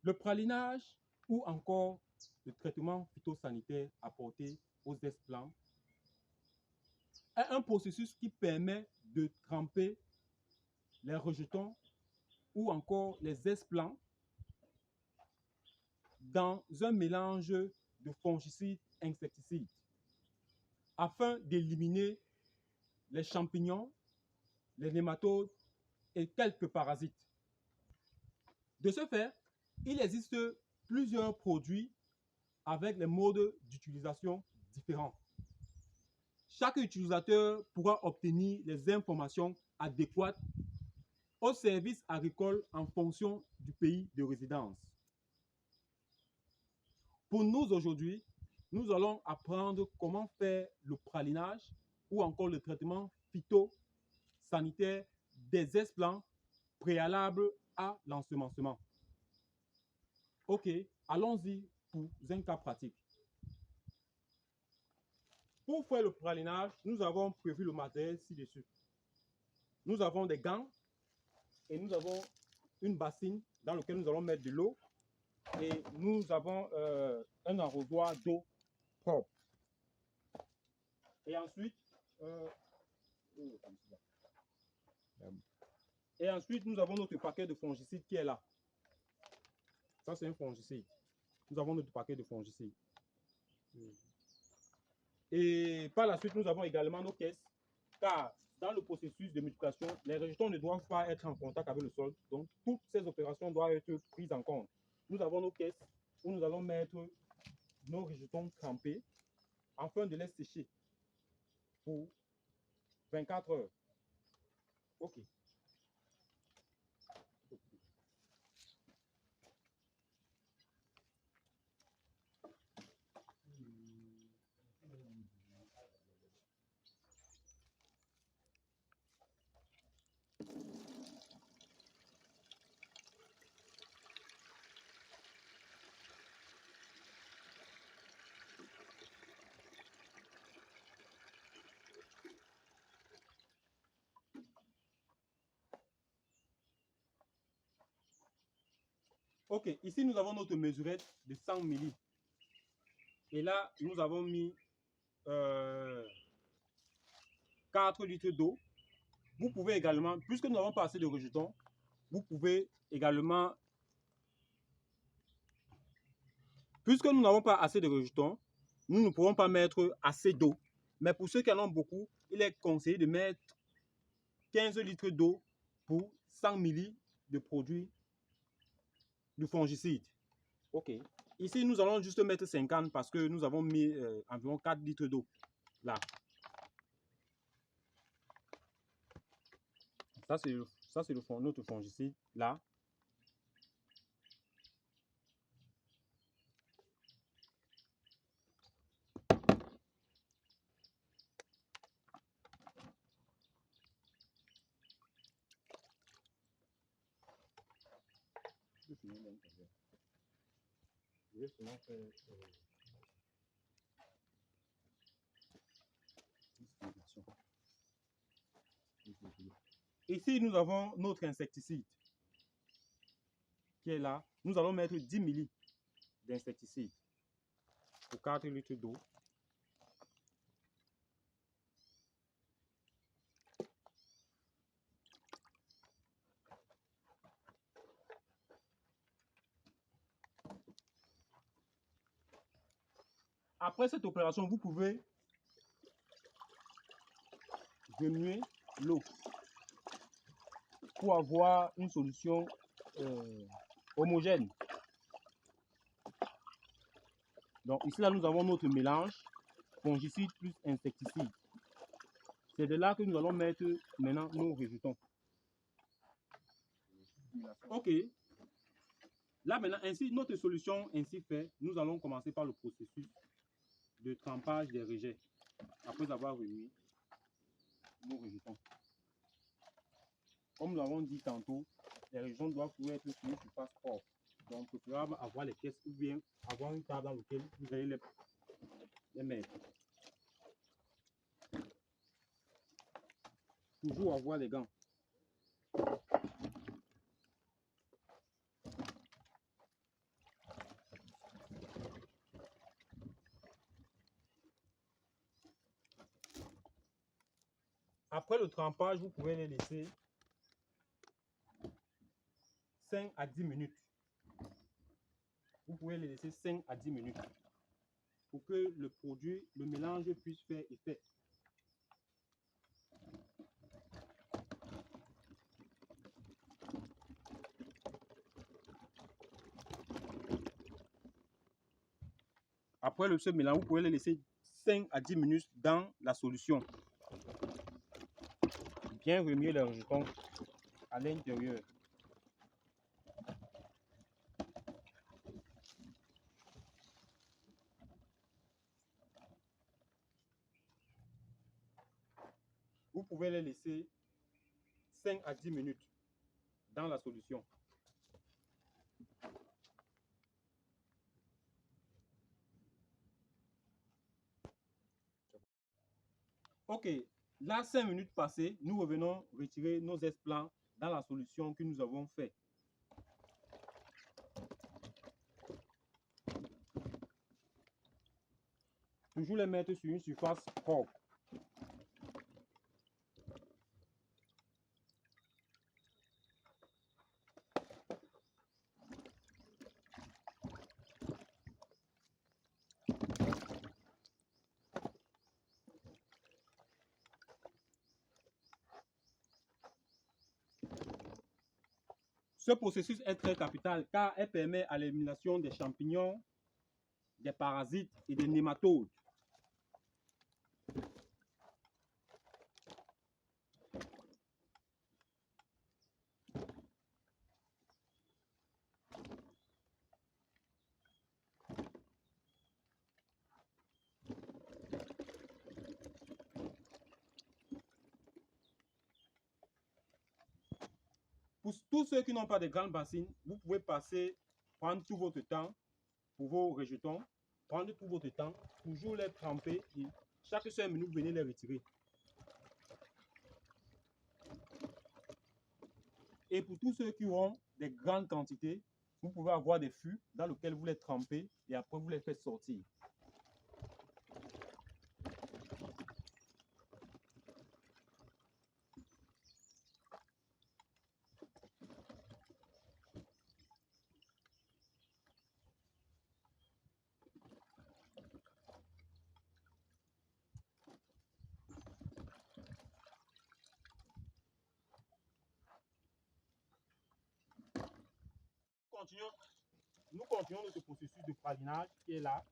Le pralinage ou encore le traitement phytosanitaire apporté aux esplants est un processus qui permet de tremper les rejetons ou encore les esplants dans un mélange de fongicides insecticides afin d'éliminer les champignons, les nématodes et quelques parasites. De ce fait, il existe plusieurs produits avec les modes d'utilisation différents. Chaque utilisateur pourra obtenir les informations adéquates au service agricole en fonction du pays de résidence. Pour nous aujourd'hui, nous allons apprendre comment faire le pralinage ou encore le traitement phytosanitaire des esplants préalables à l'ensemencement. Ok, allons-y pour un cas pratique. Pour faire le pralinage, nous avons prévu le matériel ci-dessus. Nous avons des gants et nous avons une bassine dans laquelle nous allons mettre de l'eau et nous avons un arrosoir d'eau propre. Et ensuite, nous avons notre paquet de fongicides qui est là. Ça, c'est un fongicide. Nous avons notre paquet de fongicides. Et par la suite, nous avons également nos caisses, car dans le processus de multiplication, les rejetons ne doivent pas être en contact avec le sol. Donc, toutes ces opérations doivent être prises en compte. Nous avons nos caisses où nous allons mettre nos rejetons trempés afin de les sécher pour 24 heures. OK. Ok, ici nous avons notre mesurette de 100 ml. Et là, nous avons mis 4 litres d'eau. Vous pouvez également, puisque nous n'avons pas assez de rejetons, vous pouvez également, puisque nous n'avons pas assez de rejetons, nous ne pourrons pas mettre assez d'eau. Mais pour ceux qui en ont beaucoup, il est conseillé de mettre 15 litres d'eau pour 100 ml de produit de fongicide. Ok. Ici, nous allons juste mettre 50 parce que nous avons mis environ 4 litres d'eau là. Ça, c'est notre fongicide là. Ici, nous avons notre insecticide qui est là. Nous allons mettre 10 ml d'insecticide pour 4 litres d'eau. Après cette opération, vous pouvez remuer l'eau pour avoir une solution homogène. Donc ici, là, nous avons notre mélange fongicide plus insecticide. C'est de là que nous allons mettre maintenant nos rejetons. Ok. Là maintenant, ainsi, notre solution ainsi fait, nous allons commencer par le processus de trempage des rejets après avoir remis nos rejetons. Comme nous l'avons dit tantôt, les rejetons doivent pouvoir être sur une surface propre. Donc, préférable avoir les caisses ou bien avoir une table dans laquelle vous allez les mettre. Toujours avoir les gants. Après le trempage, vous pouvez les laisser 5 à 10 minutes. Vous pouvez les laisser 5 à 10 minutes pour que le produit, le mélange puisse faire effet. Après ce mélange, vous pouvez les laisser 5 à 10 minutes dans la solution. Bien remuer les rejetons à l'intérieur. Vous pouvez les laisser 5 à 10 minutes dans la solution. Ok, là 5 minutes passées, nous revenons retirer nos esplans dans la solution que nous avons fait. Toujours les mettre sur une surface propre. Ce processus est très capital car elle permet à l'élimination des champignons, des parasites et des nématodes. Pour tous ceux qui n'ont pas de grandes bassines, vous pouvez prendre tout votre temps pour vos rejetons, prendre tout votre temps, toujours les tremper et chaque 5 minutes, vous venez les retirer. Et pour tous ceux qui auront des grandes quantités, vous pouvez avoir des fûts dans lesquels vous les trempez et après vous les faites sortir. Nous continuons notre processus de pralinage qui est là.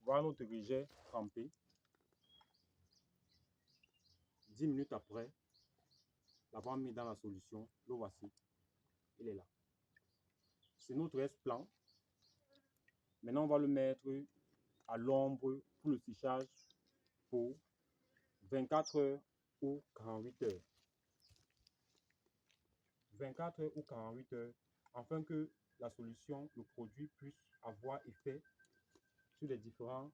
Voilà notre rejet trempé. 10 minutes après l'avoir mis dans la solution, le voici. Il est là. C'est notre esplan. Maintenant, on va le mettre à l'ombre pour le séchage pour 24 heures ou 48 heures. 24 heures ou 48 heures afin que la solution, le produit puisse avoir effet sur les différentes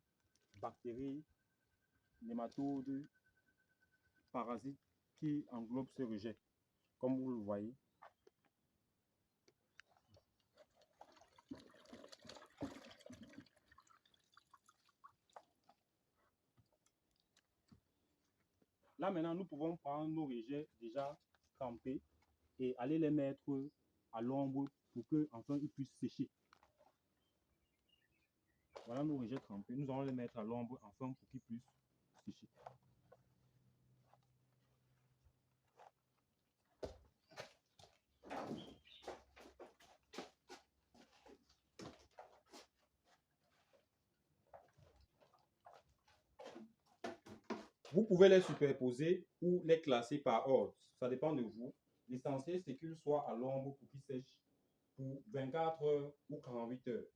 bactéries, nématodes, parasites qui englobent ce rejet. Comme vous le voyez. Là maintenant, nous pouvons prendre nos rejets déjà trempés et aller les mettre à l'ombre pour que enfin ils puissent sécher. Voilà nos rejets trempés. Nous allons les mettre à l'ombre enfin pour qu'ils puissent sécher. Vous pouvez les superposer ou les classer par ordre. Ça dépend de vous. L'essentiel, c'est qu'ils soient à l'ombre pour qu'ils sèchent pour 24 heures ou 48 heures.